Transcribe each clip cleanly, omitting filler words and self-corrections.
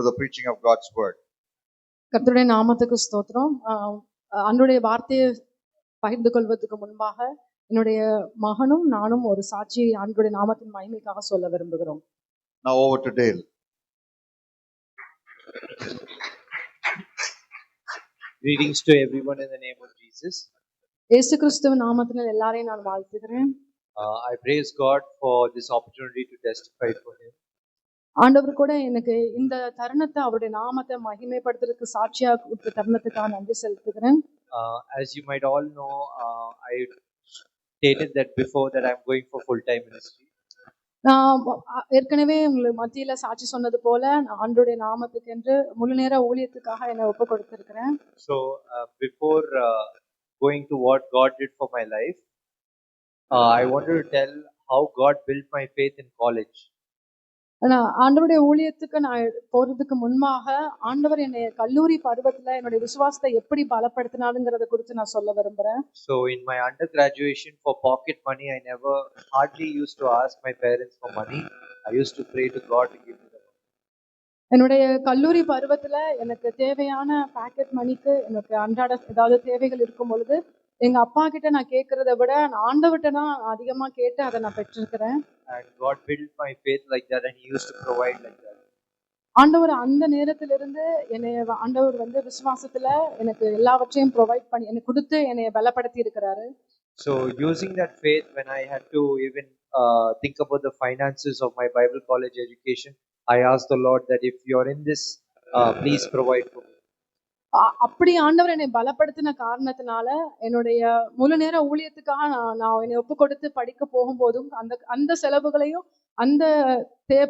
to the preaching of God's word. கர்த்தருடைய நாமத்துக்கு ஸ்தோத்திரம். அன்றைய வார்த்தையை பகிர்ந்து கொள்வதற்கு முன்பாக என்னுடைய மகனும் நானும் ஒரு சாட்சி ஆண்டவருடைய நாமத்தின் மகிமைக்காக சொல்ல விரும்புகிறோம். Now over to Dale. Greetings to everyone in the name of Jesus. இயேசு கிறிஸ்துவின் நாமத்தில் எல்லாரையும் நான் வாழ்த்துகிறேன். I praise God for this opportunity to testify for Him. ஆண்டவர் கூட எனக்கு இந்த தருணத்தை அவருடைய நாமத்தை மகிமைப்படுத்துறதுக்கு சாட்சியாக கொடுத்த தருணத்துக்காக நன்றி செலுத்துகிறேன். As you might all know, I stated that before that I'm going for full-time ministry. நான் ஏற்கனவே உங்களுக்கு மத்தியில சாட்சி சொன்னது போல ஆண்டவருடைய நாமத்துக்கு என்று முழு நேர ஊழியத்துக்காக என்னை ஒப்பு கொடுத்திருக்கிறேன். So before going to what God did for my life, I wanted to tell how God built my faith in college. ஆண்டவருடைய ஊழியத்துக்கு நான் போறதுக்கு முன்பாக ஆண்டவர் என்னை கல்லூரி பருவத்துல என்னுடைய விசுவாசத்தை எப்படி பலப்படுத்தினாருங்கிறத குறித்து நான் சொல்ல விரும்புறேன். So in my undergraduation, for pocket money, I never hardly used to ask my parents for money. I used to pray to God to give me the money. என்னுடைய கல்லூரி பருவத்துல எனக்கு தேவையான பாக்கெட் மணிக்கு எனக்கு அன்றாட ஏதாவது தேவைகள் இருக்கும் பொழுது எங்க அப்பா கிட்ட நான் கேட்கறத விட நான் ஆண்டவர்கிட்ட தான் அதிகமா கேட்டு அதை நான் பெற்றிருக்கிறேன். And God built my faith like that, and He used to provide like that. ஆண்டவர் அந்த நேரத்திலிருந்து என்னை ஆண்டவர் விசுவாசத்துல எனக்கு எல்லாவற்றையும் ப்ரொவைட் பண்ணி எனக்கு கொடுத்து என்னை பலப்படுத்தி இருக்கிறாரு. So using that faith, when I had to even think about the finances of my Bible college education, I asked the Lord that if you're in this, please provide for me. அப்படி ஆண்டவர் என்னை பலப்படுத்தின காரணத்தினால என்னுடைய முழு நேர ஊழியத்துக்காக நான் என்னை ஒப்பு கொடுத்து படிக்க போகும்போதும் அந்த செலவுகளையும் அந்த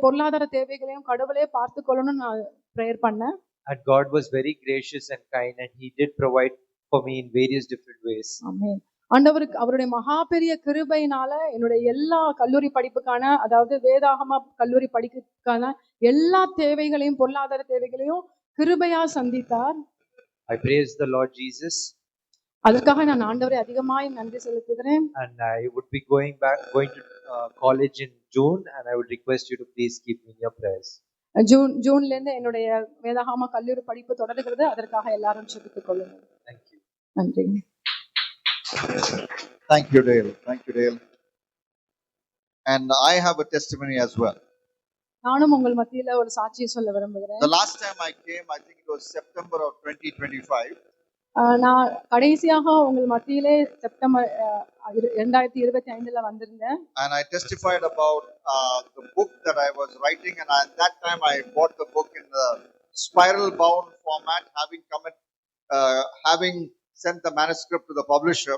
பொருளாதார தேவைகளையும் கடவுளே பார்த்து கொள்ளணும்னு நான் ப்ரேயர் பண்ணேன். And God was very gracious and kind, and He did provide for me in various different ways. ஆமென். ஆண்டவருக்கு அவருடைய மகா பெரிய கிருபையினால என்னுடைய எல்லா கல்லூரி படிப்புக்கான அதாவது வேதாகம கல்லூரி படிப்புக்கான எல்லா தேவைகளையும் பொருளாதார தேவைகளையும் கிருபையா சந்தித்தார். I praise the Lord Jesus. அதற்காக நான் ஆண்டவரை அதிகமாய் நன்றி செலுத்துகிறேன். And I would be going to college in June, and I would request you to please keep me in your prayers. ஜூன்ல இருந்து என்னுடைய வேதாகம கல்லூரி படிப்பு தொடர்கிறது. அதற்காக எல்லாரும் ஜெபித்துக் கொள்ளுங்கள். Thank you. நன்றி. Thank you, Dale. Thank you, Dale. And I have a testimony as well. நானும் உங்கள் மத்தியில ஒரு சாட்சியை சொல்ல விரும்புகிறேன். The last time I came, I think it was September of 2025. நான் கடைசியாக உங்கள் மத்தியிலே செப்டம்பர் 2025 வந்திருந்தேன். And I testified about the book that I was writing, and at that time I bought the book in the spiral bound format, having sent the manuscript to the publisher.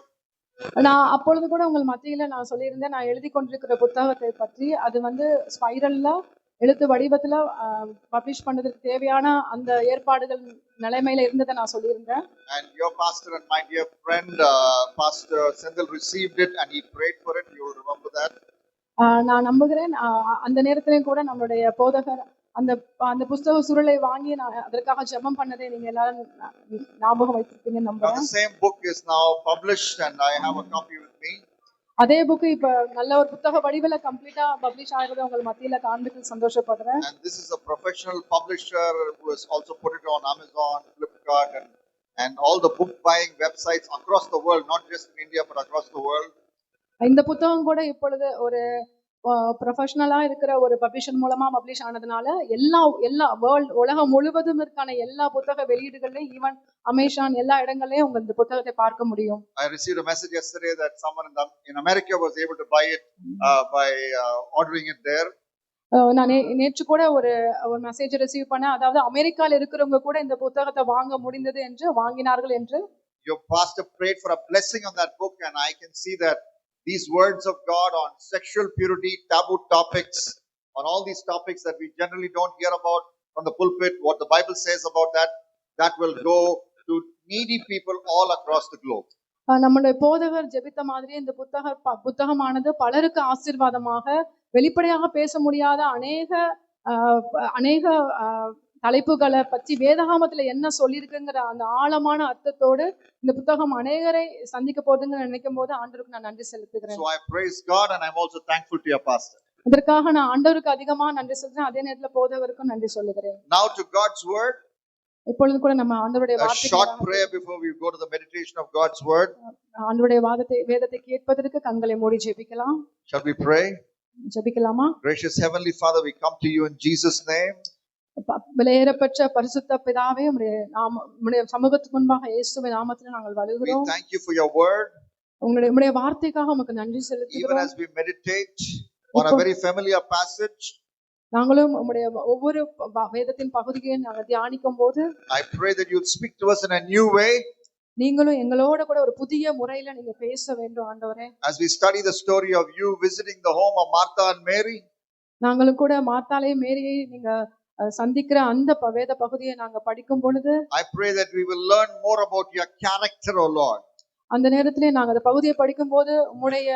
நான் அப்பொழுது கூட உங்கள் மத்தியில நான் சொல்லியிருந்தேன், நான் எழுதி கொண்டிருக்கிற புத்தகத்தை பற்றி அது ஸ்பைரல்ல எழுத்து வடிவத்துல பப்ளிஷ் பண்றதுக்கு தேவையான அந்த ஏற்பாடுகள் நிலைமையில இருந்ததை நான் சொல்லியிருந்தேன். And your pastor and my dear friend Pastor Sendil received it and he prayed for it. You will remember that. நான் நம்புகிறேன் அந்த நேரத்திலேயும் கூட நம்மளுடைய போதகர் அந்த புத்தக சுருளை வாங்கி நான் அதற்காக ஜெபம் பண்ணதை நீங்க எல்லாரும் ஞாபகம் வைத்திருப்பீங்கன்னு நம்புறேன். The same book is now published and I have a copy with me. அதே புக் இப்ப நல்ல ஒரு புத்தக வடிவில கம்ப்ளீட்டா பப்ளிஷ் ஆகிறது உங்கள் மத்தியில காண்பித்து சந்தோஷப்படுறேன். And this is a professional publisher who has also put it on Amazon, Flipkart and all the book buying websites across the world, not just in India but across the world. இந்த புத்தகம் கூட இப்பொழுது ஒரு ப்ரொஃபஷனலா இருக்கிற ஒரு publisher மூலமா publish ஆனதுனால எல்லா வேர்ல்ட் உலகம் முழுவதும் இருக்கான எல்லா புத்தக வெளியீடுகள்லயும் ஈவன் அமேசான் எல்லா இடங்கள்லயும் உங்க இந்த புத்தகத்தை பார்க்க முடியும். I received a message yesterday that someone in America was able to buy it by ordering it there. நான் நேற்று கூட ஒரு மெசேஜ் ரிசீவ் பண்ணேன். அதாவது அமெரிக்கால இருக்கிறவங்க கூட இந்த புத்தகத்தை வாங்க முடிந்தது என்று வாங்கினார்கள் என்று. Your pastor prayed for a blessing on that book, and I can see that these words of God on sexual purity, taboo topics, on all these topics that we generally don't hear about from the pulpit, what the Bible says about that will go to needy people all across the globe. நம்முடைய போதகர் ஜெபித்த மாதிரி இந்த புத்தகமானது பலருக்கு ஆசீர்வாதமாக வெளிப்படையாக பேச முடியாத அநேக தலைப்புகளை பற்றி வேதாகமத்துல என்ன சொல்லியிருக்குங்கிற அந்த ஆழமான அர்த்தத்தோடு இந்த புத்தகம் அநேகரை சந்திக்க போகுதுன்னு நினைக்கும் போது ஆண்டவருக்கு நான் நன்றி செலுத்துகிறேன். So I praise God and I'm also thankful to your pastor. இதற்காக நான் ஆண்டவருக்கு அதிகமா நன்றி சொல்றேன், அதே நேரத்துல போதகருக்கும் நன்றி சொல்லுகிறேன். Now to God's word, இப்பொழுது கூட நம்ம ஆண்டவருடைய a short வார்த்தைக்கு prayer before we go to the meditation of God's word. ஆண்டவருடைய வேதத்தை கேட்பதற்கு கண்களை மூடி ஜெபிக்கலாம். Shall we pray? ஜெபிக்கலாமா? Gracious Heavenly Father, we come to you in Jesus' name. விலையேறப்பெற்ற பரிசுத்த பிதாவே, உம்முடைய சமூகத்துக்கு முன்பாக இயேசுவின் நாமத்தில் நாங்கள் We வருகிறோம். thank you for your word. உம்முடைய வார்த்தைக்காக உமக்கு நன்றி Even செலுத்துகிறோம். as we meditate on a very familiar passage, நாங்களும் உம்முடைய ஒவ்வொரு வேதத்தின் பகுதியையும் நாங்கள் தியானிக்கும் போது I pray that you'll speak to us in a new way. நீங்களும் எங்களோட கூட ஒரு புதிய முறையில நீங்க பேச வேண்டும் ஆண்டவரே. As we study the story of you visiting the home of Martha and Mary, நாங்களும் கூட மார்த்தாளையும் மேரியை நீங்க சந்திக்கிற அந்த வேத பகுதியை நாங்க படிக்கும் பொழுது I pray that we will learn more about your character, O Lord. அந்த நேரத்திலே நாங்க அந்த பகுதியை படிக்கும் போது உம்முடைய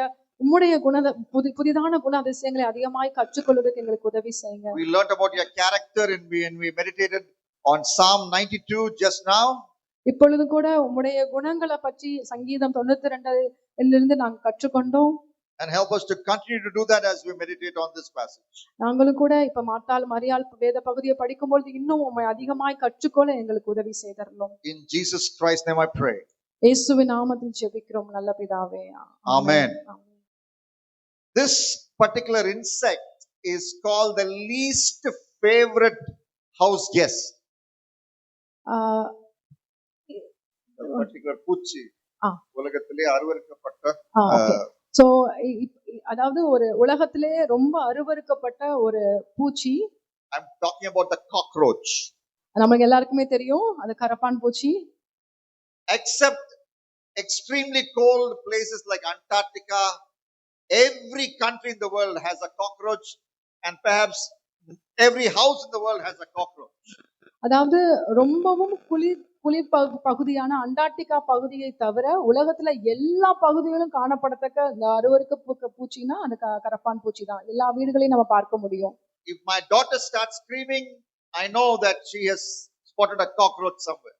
புதிதான குண அதிசயங்களை அதிகமாய் கற்றுக்கொள்வதற்கு எங்களுக்கு உதவி செய்யுங்க. We learned about your character and we meditated on Psalm 92 just now. இப்பொழுது கூட உம்முடைய குணங்களை பற்றி சங்கீதம் 92 நாங்க கற்றுக்கொண்டோம். And help us to continue to do that as we meditate on this passage. நாங்களும் கூட இப்ப மார்த்தாள் மரியாள் வேத பகுதியை படிக்கும்போது இன்னும் உம்மை அதிகமாய் கற்றுக்கொள்ள எங்களுக்கு உதவி செய்தரலாம். In Jesus Christ's name I pray. இயேசுவின் நாமத்தில் ஜெபிக்கிறோம் நல்ல பிதாவே. Amen. This particular insect is called the least favorite house guest. Particular பூச்சி உலகத்திலே அருவருக்கப்பட்ட சோ அதாவது ஒரு உலகத்திலே ரொம்ப அருவருக்கப்பட்ட ஒரு பூச்சி. I'm talking about the cockroach. நமக்கு எல்லாருக்குமே தெரியும் அது கரப்பான் பூச்சி. Except extremely cold places like Antarctica, every country in the world has a cockroach, and perhaps every house in the world has a cockroach. அதாவது ரொம்பவும் குளிர் பகுதியான அண்டார்டிகா பகுதியை தவிர உலகத்துல எல்லா பகுதிகளிலும் காணப்படத்தக்க இந்த அருவருக்க பூச்சினா அந்த கரப்பான் பூச்சி தான். எல்லா வீடுகளையும் நம்ம பார்க்க முடியும். If my daughter starts screaming, I know that she has spotted a cockroach somewhere.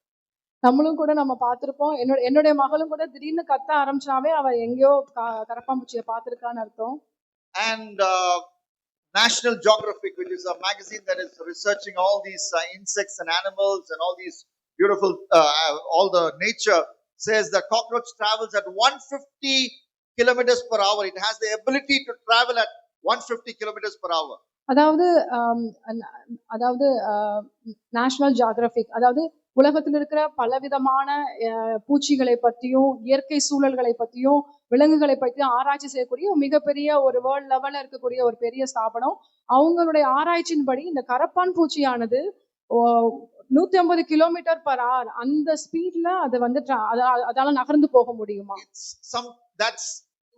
நம்மளும் கூட நம்ம பார்த்திருப்போம். என்னுடைய மகளும் கூட திடீர்னு கத்த ஆரம்பிச்சாவே அவ எங்கேயோ கரப்பான் பூச்சியை பார்த்திருக்கான்னு அர்த்தம். And National Geographic, which is a magazine that is researching all these insects and animals and all these beautiful all the nature, says that cockroach travels at 150 kilometers per hour. It has the ability to travel at 150 kilometers per hour. அதாவது national geographic அதாவது உலகத்தில் இருக்கிற பலவிதமான பூச்சிகளை பற்றியும் இயற்கை சூழல்களை பற்றியும் விலங்குகளை பற்றியும் ஆராய்ச்சி செய்யக்கூடிய மிகப்பெரிய ஒரு வேர்ல்ட் லெவல்ல இருக்கக்கூடிய ஒரு பெரிய ஸ்தாபனம். அவங்களுடைய ஆராய்ச்சியின்படி இந்த கரப்பான் பூச்சியானது 150 கிலோமீட்டர் பர் ஹவர் அந்த ஸ்பீட்ல அது வந்து அதால நகர்ந்து போக முடியுமா? That's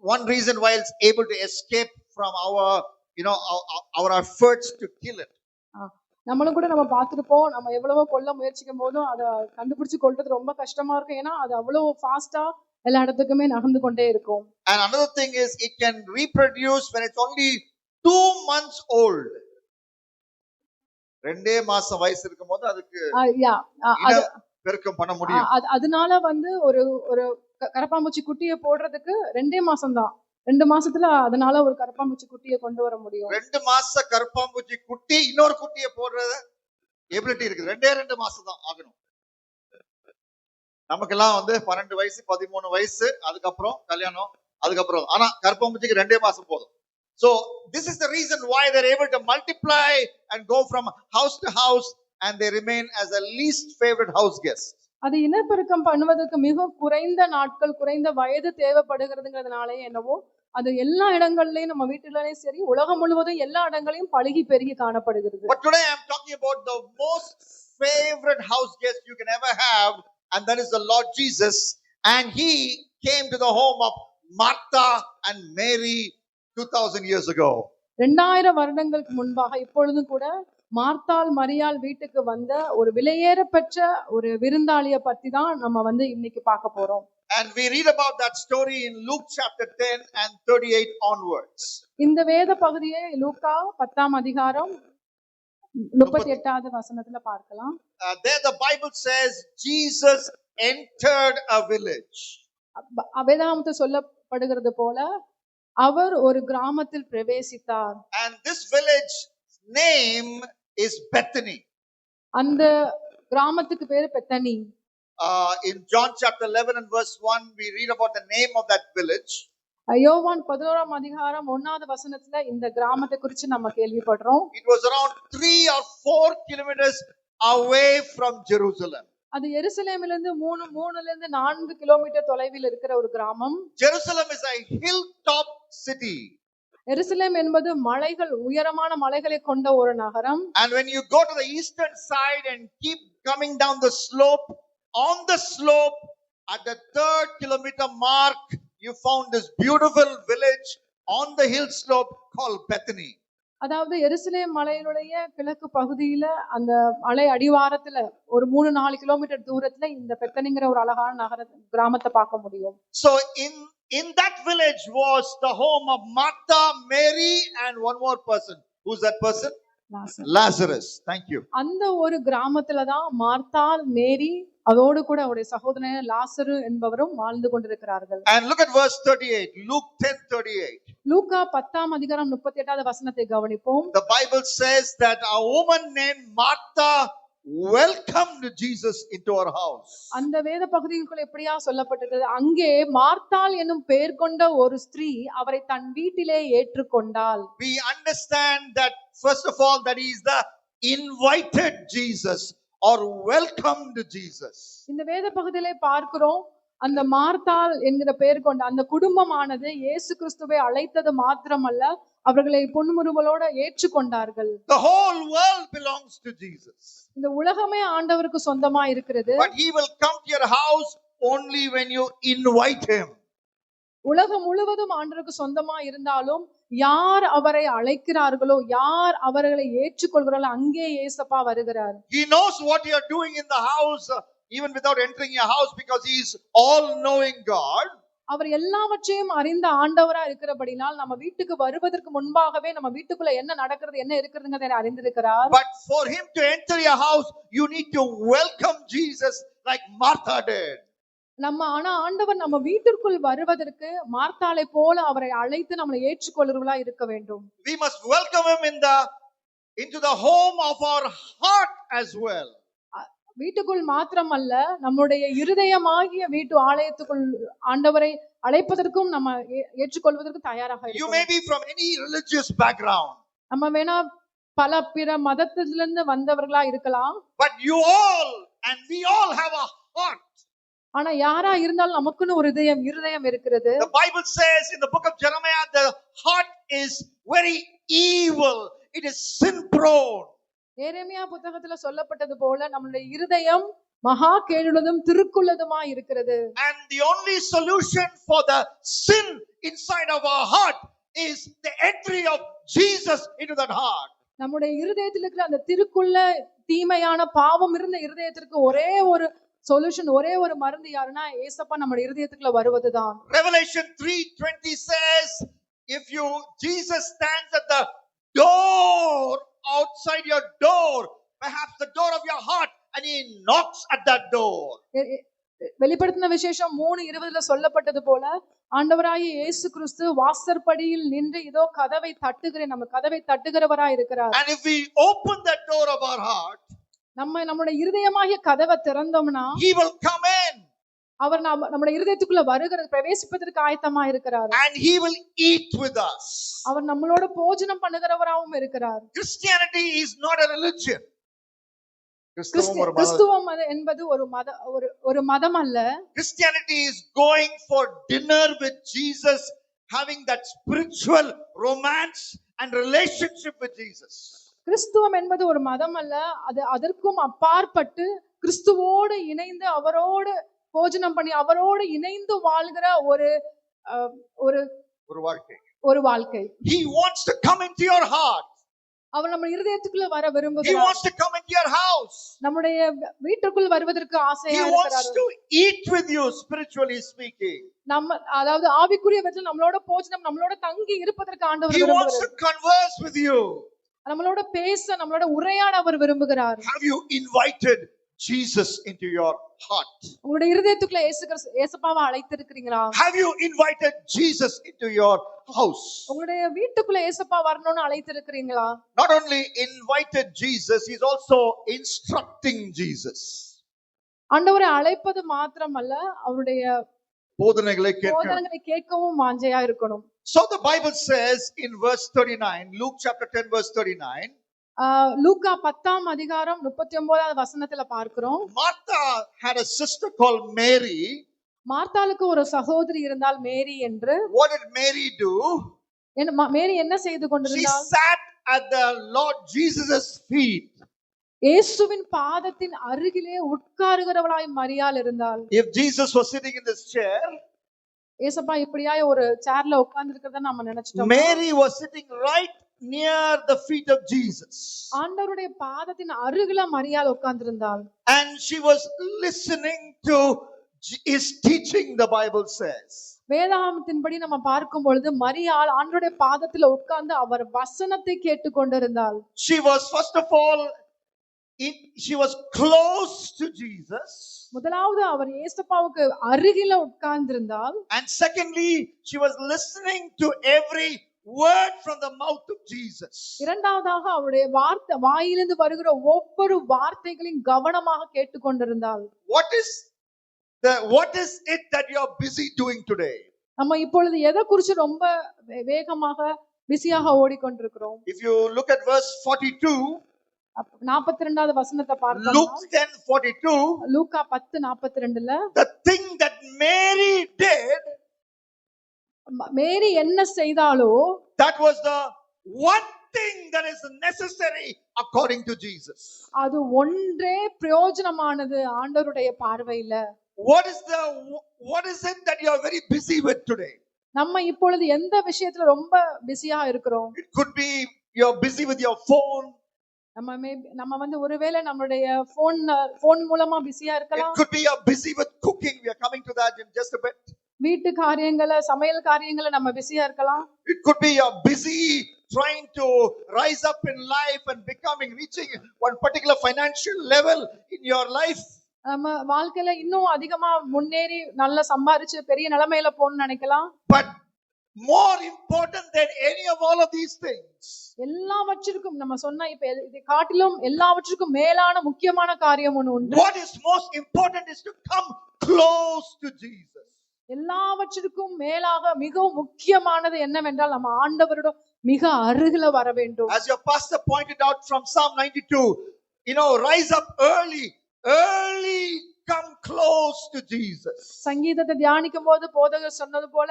one reason why it's able to escape from our our efforts to kill it. நம்மளும் கூட நம்ம பார்த்திருப்போம். நம்ம எவ்வளவோ கொல்ல முயற்சிக்கும் போதும் அதை கண்டுபிடிச்சு கொல்றது ரொம்ப கஷ்டமா இருக்கும். ஏன்னா அது அவ்வளவு ஃபாஸ்டா எல்லா இடத்துக்குமே நகர்ந்து கொண்டே இருக்கும். And another thing is it can reproduce when it's only 2 months old. 2 மாசம் வயசு இருக்கும்போது அதுக்கு பெருக்கம் பண்ண முடியும். அதனால வந்து ஒரு கரப்பாம்பூச்சி குட்டியை போடுறதுக்கு 2 மாசம் தான். 2 மாசத்துல அதனால ஒரு கரப்பாம்பூச்சி குட்டியை கொண்டு வர முடியும். 2 மாச கரப்பாம்பூச்சி குட்டி இன்னொரு குட்டியை போடுறது எபிலிட்டி இருக்கு. 2 மாசம் தான் ஆகணும். நமக்கெல்லாம் வந்து 12 வயசு 13 வயசு அதுக்கப்புறம் கல்யாணம் அதுக்கப்புறம். ஆனா கரப்பாம்பூச்சிக்கு 2 மாசம் போதும். So this is the reason why they're able to multiply and go from house to house and they remain as a least favorite house guest. அது இனப்பெருக்கம் பண்ணுவதற்கு மிக குறைந்த நாட்கள் குறைந்த வயது தேவைப்படுகிறதுங்கிறதுனாலே என்னவோ அது எல்லா இடங்கள்லயும் நம்ம வீட்டுலயும் சரி உலகம் முழுவதும் எல்லா இடங்களையும் பழுகி பெருகி காணப்படுகிறது. But today I am talking about the most favorite house guest you can ever have, and that is the Lord Jesus, and he came to the home of Martha and Mary 2000 years ago. 2000 வருடங்களுக்கு முன்பாக இப்பொழுதும் கூட மார்த்தாள் மரியாள் வீட்டுக்கு வந்த ஒரு விலையேற பெற்ற ஒரு விருந்தாளியை பத்தி தான் நம்ம வந்து இன்னைக்கு பார்க்க போறோம். And we read about that story in Luke chapter 10 and 38 onwards. இந்த வேத பகுதியை லூக்கா 10ஆம் அதிகாரம் 38வது வசனத்துல பார்க்கலாம். There the Bible says Jesus entered a village. வேதாகமத்தில் சொல்லப்படுகிறது போல அவர் ஒரு கிராமத்தில் பிரவேசித்தார். And this village name is Bethany. அந்த கிராமத்துக்கு பேரு Bethany. In John chapter 11 and verse 1, we read about the name of that village. யோவான் 11ஆம் அதிகாரம் 1வது வசனத்துல இந்த கிராமத்தை குறித்து நம்ம கேள்விப்படுறோம். It was around 3 or 4 kilometers away from Jerusalem. அது எருசலேமிலிருந்து 3ல இருந்து 4 கிலோமீட்டர் தொலைவில் இருக்கிற ஒரு கிராமம். Jerusalem is a hilltop city. எருசலேம் என்பது மலைகள், உயரமான மலைகளை கொண்ட ஒரு நகரம். And when you go to the eastern side and keep coming down the slope, on the slope at the 3rd kilometer mark, you found this beautiful village on the hill slope called Bethany. அதாவது எருசலேம் மலையினுடைய கிழக்கு பகுதியில அந்த மலை அடிவாரத்துல ஒரு 3-4 kilometre தூரத்துல இந்த பெத்தனிங்கிற ஒரு அழகான நகர கிராமத்தை பார்க்க முடியும். So in that village was the home of Martha, Mary, and one more person. Who's that person? Lazarus. Thank you. அந்த ஒரு கிராமத்துல தான் மார்த்தாள், மேரி, அதோடு கூட அவருடைய சகோதரன் லாசரு என்பவரும் வாழ்ந்து கொண்டிருக்கிறார்கள். And look at verse 38, Luke 10:38. லூக்கா 10ஆம் அதிகாரம் 38வது வசனத்தை கவனிப்போம். The Bible says that a woman named Martha welcomed Jesus into her house. அந்த வேத பகுதிக்குள்ள எப்படியா சொல்லப்பட்டிருக்கிறது, அங்கே மார்த்தாள் என்னும் பெயர் கொண்ட ஒரு ஸ்திரீ அவரை தன் வீட்டிலே ஏற்றுக்கொண்டாள். We understand that first of all that he is the invited Jesus or welcomed Jesus. இந்த வேத பகுதியிலே பார்க்கிறோம், அந்த மார்த்தாள் என்கிற பெயர் கொண்ட அந்த குடும்பமானது இயேசு கிறிஸ்துவை அழைத்தது மாத்திரமல்ல, அவர்களை பொன்முறுவலோட ஏற்றுக்கொண்டார்கள். The whole world belongs to Jesus. இந்த உலகமே ஆண்டவருக்கு சொந்தமா இருக்கிறது. But he will come to your house only when you invite him. உலகம் முழுவதும் ஆண்டவருக்கு சொந்தமா இருந்தாலும் யார் அவரை அழைக்கிறார்களோ, யார் அவர்களை ஏற்றுக்கொள்கிறார்களோ அங்கே இயேசப்பா வருகிறார். He knows what you are doing in the house even without entering your house because he is all knowing God. அவர் எல்லாவற்றையும் அறிந்த ஆண்டவரா இருக்கிறபடினால் நம்ம வீட்டுக்கு வருவதற்கு முன்பாகவே நம்ம வீட்டுக்குள்ள என்ன நடக்கிறது, என்ன இருக்கிறதுங்கிறதை அறிந்திருக்கிறார். But for him to enter your house you need to welcome Jesus like Martha did. ஆனா ஆண்டவர் நம்ம வீட்டிற்குள் வருவதற்கு மார்த்தாளை போல அவரை அழைத்து நம்மளை ஏற்றுக்கொள்கிறவர்களா இருக்க வேண்டும். We must welcome him into the home of our heart as well. வீட்டுக்குள் மாத்திரமல்ல, நம்முடைய இருதயமாகிய வீட்டு ஆலயத்துக்குள் ஆண்டவரை அழைப்பதற்கும் நம்ம ஏற்றுக்கொள்வதற்கு தயாராக You இருக்கணும். may be from any religious background, நம்ம வேணா பல பிற மதத்திலிருந்து வந்தவர்களா இருக்கலாம். but you all and we all have a heart. ஆனா யாரா இருந்தாலும் நமக்குன்னு ஒரு இருதயம் இருக்கிறது. The Bible says in the book of Jeremiah the heart is very evil, it is sin prone. எரேமியா புத்தகத்துல சொல்லப்பட்டது போல நம்மளுடைய இருதயம் மகா கேடுள்ளதும் திருக்குள்ளதுமா இருக்கிறது. And the only solution for the sin inside of our heart is the entry of Jesus into that heart. நம்முடைய இருதயத்தில் இருக்கிற அந்த திருக்குள்ள தீமையான பாவம் இருந்த இருதயத்திற்கு ஒரே ஒரு சொல்யூஷன், ஒரே ஒரு மருந்து யாருன்னா ஏசப்பா நம்முடைய இருதயத்துக்குள்ள வருவதுதான். Revelation 3:20 says if Jesus stands at the door outside your door, perhaps the door of your heart, and he knocks at that door. வெளிப்படுத்தின விசேஷம் 3:20 சொல்லப்பட்டது போல ஆண்டவராகிய இயேசு கிறிஸ்து வாசற்படியில் நின்று இதோ கதவை தட்டுகிறேன், நம்ம கதவை தட்டுகிறவராய் இருக்கிறார். And if we open that door of our heart, நம்முடைய இருதயமாகிய கதவை திறந்தோம்னா he will come in. அவர் நம்முடைய இருதயத்துக்குள்ள வருகிற பிரவேசிப்பதற்கு ஆயத்தமா இருக்கிறார். And he will eat with us. அவர் நம்மளோட போஜனம் பண்ணுகிறவராகவும் இருக்கிறார். Christianity is not a religion. கிறிஸ்துவம் என்பது ஒரு மதம் அல்ல. Christianity is going for dinner with Jesus, having that spiritual romance and relationship with Jesus. கிறிஸ்துவம் என்பது ஒரு மதம் அல்ல, அது அதற்கும் அப்பாற்பட்டு கிறிஸ்துவோடு இணைந்து அவரோடு போஜனம் பண்ணி அவரோடு இணைந்து வாழ்கிற ஒரு வாழ்க்கை. He wants to come into your heart. அவர் நம்ம இருதயத்துக்குள்ள வர He விரும்புகிறார். wants to come into your house. நம்முடைய வீட்டுக்குள் வருவதற்கு ஆசையா He இருக்கிறார். wants to eat with you, spiritually speaking. அதாவது ஆவிக்குரிய விதத்தில் நம்மளோட போஜனம், நம்மளோட தங்கி இருப்பதற்கு ஆண்டவர் He wants விரும்புகிறார். to converse with you. நம்மளோட பேச, நம்மளோட உரையாட அவர் விரும்புகிறார். Have you invited Jesus into your heart? உங்களுடைய இருதயத்துக்குள்ள ஏசப்பாவை அழைத்திருக்கிறீங்களா? Have you invited Jesus into your house? உங்களுடைய வீட்டுக்குள்ள ஏசப்பா வரணும்னு அழைத்திருக்கிறீங்களா? Not only invited Jesus, he's also instructing Jesus. ஆண்டவரை அழைப்பது மாத்திரமல்ல, அவருடைய போதனைகளை கேட்கணும். போதனைகளை கேட்கவும் வாஞ்சையா இருக்கணும். So the Bible says in verse 39, Luke chapter 10 verse 39, லூக்கா 10ஆம் அதிகாரம் 39வது வசனத்துல பார்க்கிறோம். Martha had a sister called Mary. மார்த்தாளுக்கு ஒரு சகோதரி இருந்தால் மேரி என்று. What did Mary do? மேரி என்ன செய்து She கொண்டிருந்தாள்? sat at the Lord Jesus' feet. இயேசுவின் பாதத்தின் அருகிலே உட்காருகிறவளாய் மரியாள் இருந்தாள். If Jesus was sitting in this chair, ஏசப்பா இப்படியாய் ஒரு சேர்ல உட்கார்ந்து இருக்கிறத நம்ம நினைச்சிட்டோம். Mary was sitting right near the feet of Jesus. ஆண்டவருடைய பாதத்தின் அருகில மரியாள் உட்கார்ந்திருந்தாள். And she was listening to his teaching, the Bible says. வேதாகமத்தின்படி நம்ம பார்க்கும் பொழுது மரியாள் ஆண்டவருடைய பாதத்துல உட்கார்ந்து அவர் வசனத்தை கேட்டுக்கொண்டிருந்தாள். She was first of all she was close to Jesus. முதலாவது அவர் இயேசுவுக்கு அருகில உட்கார்ந்திருந்தாள். And secondly, she was listening to every word from the mouth of Jesus. இரண்டாவதாக அவருடைய வாயிலிருந்து வருகிற ஒவ்வொரு வார்த்தைகளையும் கவனமாக கேட்டுக்கொண்டிருந்தாள். What is it that you are busy doing today? நம்ம இப்பொழுது எதை குறித்து ரொம்ப வேகமாக பிஸியாக ஓடிக்கொண்டிருக்கிறோம்? If you look at verse 42, 42வது வசனத்தை பார்த்தோம்னா, Luke 10:42, Luca 10:42ல the thing that Mary did, மேரி என்ன செய்தாலோ that was the one thing that is necessary according to Jesus. அது ஒன்றே பிரயோஜனமானது ஆண்டவருடைய பார்வையில. What is it that you are very busy with today? நம்ம இப்பொழுது எந்த விஷயத்துல ரொம்ப பிஸியா இருக்கிறோம்? It could be you are busy with your phone. நம்ம வந்து ஒருவேளை நம்மளுடைய போன் மூலமா பிஸியா இருக்கலாம். It could be you are busy with cooking. We are coming to that in just a bit. வீட்டு காரியங்களை, சமையல் காரியங்களை நம்ம பிஸியா இருக்கலாம். It could be you are busy trying to rise up in life and reaching one particular financial level in your life. நம்ம வாழ்க்கையில இன்னும் அதிகமா முன்னேறி நல்லா சம்பாரிச்சு பெரிய நிலைமையில போகணும்னு நினைக்கலாம். But more important than any of all of these things, எல்லாவற்றிற்கும் நம்ம சொன்ன இப்ப இதை காட்டிலும் எல்லாவற்றிற்கும் மேலான முக்கியமான காரியம் ஒன்று உண்டு. what is most important is to come close to Jesus. எல்லாவற்றிற்கும் மேலாக மிகவும் முக்கியமானது என்னவென்றால் நம்ம ஆண்டவரோட மிக அருகில வர வேண்டும். As your pastor pointed out from Psalm 92, rise up early come close to Jesus. சங்கீதத்தை தியானிக்கும் போது போதகர் சொன்னது போல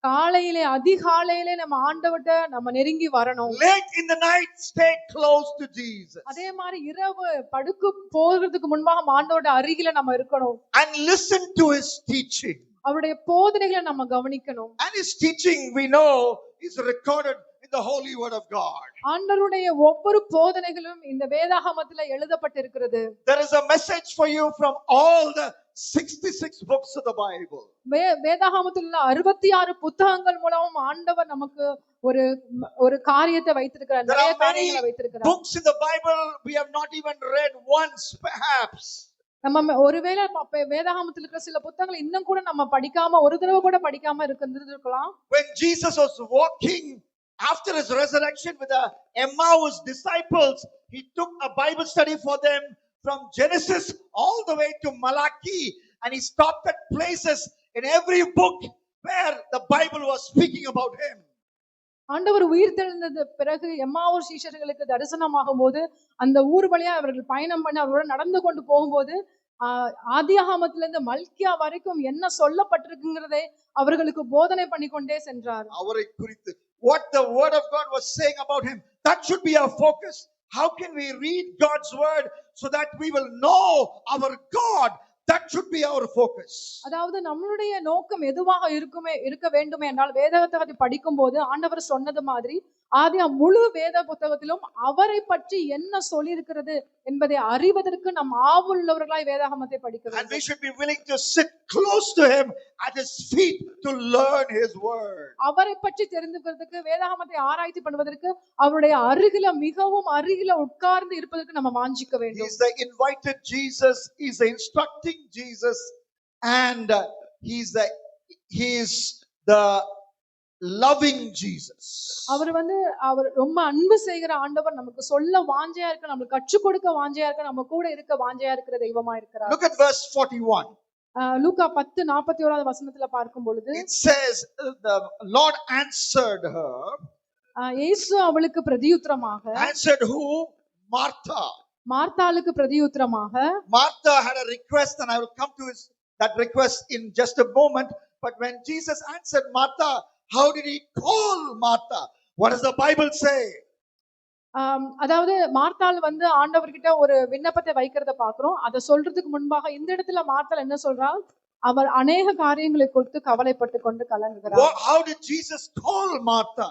காலையிலே அதிகாலையிலே நம்ம ஆண்டவர்ட்ட நம்ம நெருங்கி வரணும். Late in the night stay close to Jesus. அதே மாதிரி இரவு படுக்க போகிறதுக்கு முன்பாக ஆண்டவரோட அருகில நம்ம இருக்கணும். And listen to his teaching. அவருடைய போதனைகளை நம்ம கவனிக்கணும். And his teaching we know is recorded in the holy word of God. ஆண்டவருடைய ஒவ்வொரு போதனைகளும் இந்த வேதாகமத்தில எழுதப்பட்டிருக்கிறது. There is a message for you from all the 66 books of the Bible. வேதாகமத்தில் உள்ள 66 புத்தகங்கள் மூலமும் ஆண்டவர் நமக்கு ஒரு காரியத்தை வைத்திருக்கிறார். நிறைய காரியங்களை வைத்திருக்கிறார். Books in the Bible we have not even read once perhaps. நம்ம ஒருவேளை வேதாகமத்தில் இருக்கிற சில புத்தகங்களை இன்னும் கூட நம்ம படிக்காம ஒரு தடவை கூட படிக்காம இருக்கலாம். When Jesus was walking after his resurrection with the Emmaus disciples, he took a Bible study for them from Genesis all the way to Malachi, and he stopped at places in every book where the Bible was speaking about him. ஆண்டவர் உயிர் தெழுந்தது பிறகு எம்மாவூர் சீஷர்களுக்கு தரிசனமாகும் போது அந்த ஊர் வழியா அவர்கள் பயணம் பண்ணி அவரோட நடந்து கொண்டு போகும்போது ஆதியாகமத்திலிருந்து மல்கியா வரைக்கும் என்ன சொல்லப்பட்டிருக்குங்கிறதை அவர்களுக்கு போதனை பண்ணி கொண்டே சென்றார். அவரை குறித்து what the word of God was saying about him, that should be our focus. How can we read God's word so that we will know our God? That should be our focus. அதாவது நம்மளுடைய நோக்கம் எதுவாக இருக்க வேண்டுமே என்றால் வேதத்தை படிக்கும் போது ஆண்டவர் சொன்னது மாதிரி முழு வேத புத்தகத்திலும் அவரை பற்றி என்ன சொல்லியிருக்கிறது என்பதை அறிவதற்கு நம் ஆவலுள்ளவர்களாய் வேதாகமத்தை படிக்க And we வேண்டும். should be willing to sit close to him at his feet to learn his word. அவரை பற்றி தெரிந்துக்கிறதுக்கு வேதாகமத்தை ஆராய்ச்சி பண்ணுவதற்கு அவருடைய அருகில மிகவும் அருகில உட்கார்ந்து இருப்பதற்கு நம்ம வாஞ்சிக்க He வேண்டும். is the invited Jesus, he is the instructing Jesus, and he is the loving Jesus. அவர் ரொம்ப அன்பு செய்கிற ஆண்டவர், நமக்கு சொல்ல வாஞ்சையா இருக்க, நமக்கு கற்றுக் கொடுக்க வாஞ்சையா இருக்க, நம்ம கூட இருக்க வாஞ்சையா இருக்கிற தெய்வமா இருக்கிறார். Look at verse 41. லூக்கா 10:41 வசனத்துல பார்க்கும் பொழுது It says, the Lord answered her. இயேசு அவளுக்கு பிரதியுத்தரமாக, Answered who? Martha. மார்த்தாளுக்கு பிரதியுத்தரமாக, Martha had a request, and I will come to that request in just a moment. But when Jesus answered Martha, how did he call Martha? What does the Bible say? அதாவது மார்த்தாள் ஆண்டவர்கிட்ட ஒரு விண்ணப்பத்தை வைக்கிறத பாக்குறோம். அதை சொல்றதுக்கு முன்பாக இந்த இடத்துல மார்த்தாள் என்ன சொல்றா? அவர் அநேக காரியங்களை குறித்து கவலைப்பட்டு கொண்டு கலங்குகிறார். How did Jesus call Martha?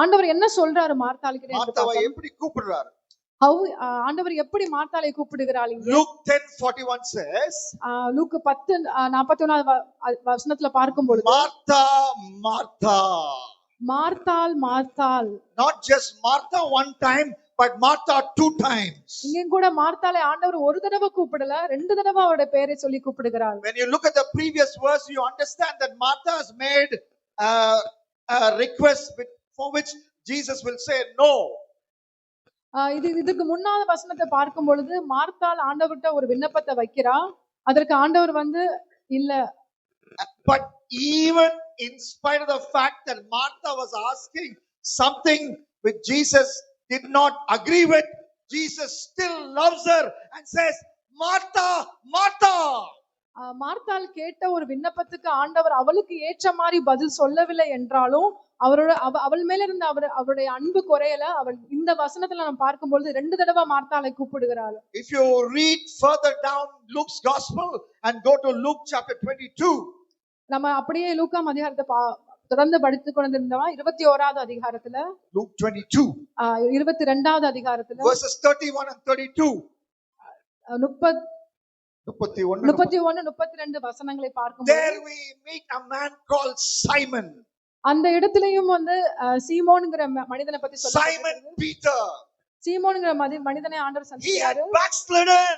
ஆண்டவர் என்ன சொல்றாரு மார்த்தாளுக்கு? மார்த்தாவை எப்படி கூப்பிடுறாரு? ஆண்டவர் எப்படி மார்த்தாளை கூப்பிடுகிறாள்? Luke 10:41 says, லூக்கு 10:41 வசனத்துல பார்க்கும் பொழுது, Martha, Martha. மார்த்தாள் மார்த்தாள். Not just Martha one time, but Martha 2 times. இங்க கூட மார்த்தாளை ஆண்டவர் ஒரு தடவை கூப்பிடல, 2 தடவை அவருடைய பெயரை சொல்லி கூப்பிடுகிறார். When you look at the previous verse, you understand that Martha has made a request for which Jesus will say no. இதுக்கு முன்னால வசனத்தை பார்க்கும் பொழுது மார்த்தாள் ஆண்டவர்கிட்ட ஒரு விண்ணப்பத்தை வைக்கிறா, அதற்கு ஆண்டவர் இல்ல. But even in spite of the fact that Martha was asking something which Jesus did not agree with, Jesus still loves her and says, Martha, Martha. மார்த்தாள் கேட்ட ஒரு விண்ணப்பத்துக்கு ஆண்டவர் அவளுக்கு ஏற்ற மாதிரி பதில் சொல்லவில்லை என்றாலும் அவள் மேல இருந்த அவருடைய அன்பு குறையல. அவள் இந்த வசனத்துல நம்ம பார்க்கும்போது 2 தடவை மார்த்தாளை கூப்பிடுகிறாள். If you read further down Luke's gospel and go to Luke chapter 22, நம்ம அப்படியே லூக்கா அதிகாரத்தை தொடர்ந்து படித்துக் கொண்டிருந்தோம். 21வது அதிகாரத்துல, Luke 22, 22வது அதிகாரத்துல verses 31 and 32. 31 32 வசனங்களை பார்க்கும்போது, There we meet a man called Simon. அந்த இடத்திலேயும் சீமோன்ங்கிற மனிதனை பத்தி Simon சொல்லப்பட்டிருக்கிறது. Peter. சீமோன்ங்கிற மனிதனை ஆண்டவர் He had சந்திக்கிறாரு. backslidden.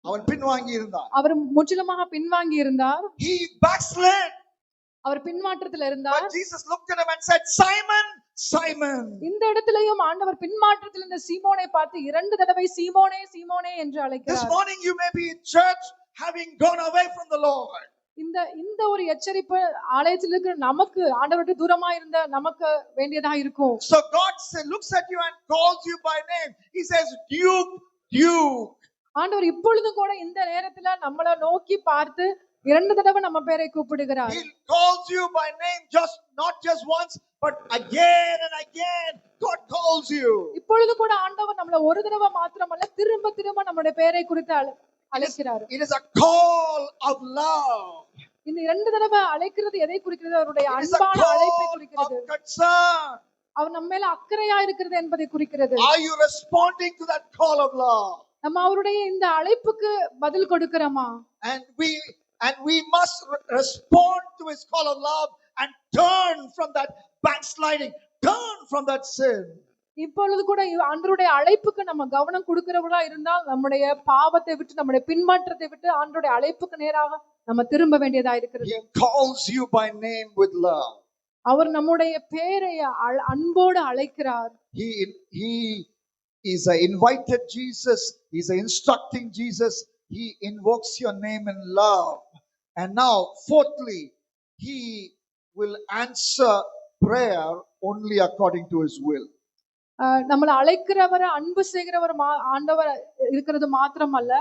அவன் பின்வாங்கி இருந்தான். அவர் முற்றிலுமாக பின்வாங்கி இருந்தார். He backslid. அவர் பின்மாற்றத்துல இருந்தார். But Jesus looked at him and said, Simon, Simon. இந்த இடத்திலேயும் ஆண்டவர் பின்மாற்றத்தில் இருந்த சீமோனை பார்த்து 2 தடவை சீமோனே சீமோனே என்று This அழைக்கிறார். morning you may be in church having gone away from the Lord. இந்த ஒரு எச்சரிப்பு ஆலயத்தில் இருக்கிற நமக்கு, ஆண்டவருக்கு தூரமா இருந்த நமக்கு வேண்டியதா இருக்கும். So God looks at you and calls you by name. He says, Duke, Duke. ஆண்டவர் இப்பொழுது கூட இந்த நேரத்துல நம்மள நோக்கி பார்த்து 2 தடவை நம்ம பேரை கூப்பிடுகிறார். He calls you by name, not just once, but again and again. God calls you. இப்பொழுது கூட ஆண்டவர் நம்மள ஒரு தடவை மாத்திரமல்ல, திரும்ப திரும்ப நம்முடைய பேரை குறித்து அழைக்கிறார். It is a call of love. இந்த 2 தடவை அழைக்கிறது எதை குறிக்கிறது? அவருடைய It is a அன்பான அழைப்பை call of குறிக்கிறது. concern. அவர் நம்ம மேல அக்கறையா இருக்கிறது என்பதை குறிக்கிறது. Are you responding to that call of love? நம்ம அவருடைய இந்த அழைப்புக்கு பதில் கொடுக்கிறோமா? And we must respond to his call of love and turn from that backsliding, turn from that sin. இப்பொழுது கூட ஆண்டவருடைய அழைப்புக்கு நம்ம கவனம் கொடுக்கிறவர்களா இருந்தால் நம்முடைய பாவத்தை விட்டு, நம்முடைய பின்மாற்றத்தை விட்டு ஆண்டவருடைய அழைப்புக்கு நேராக நம்ம திரும்ப வேண்டியதா இருக்கிறது. He calls you by name with love. அவர் நம்முடைய பேரை அன்போடு அழைக்கிறார். He is an invited Jesus. He's an instructing Jesus. He invokes your name in love. And now, fourthly, he will answer prayer only according to his will. நம்மளை அழைக்கிறவர், அன்பு செய்கிறவர் ஆண்டவர் இருக்கிறது மாத்திரமல்ல,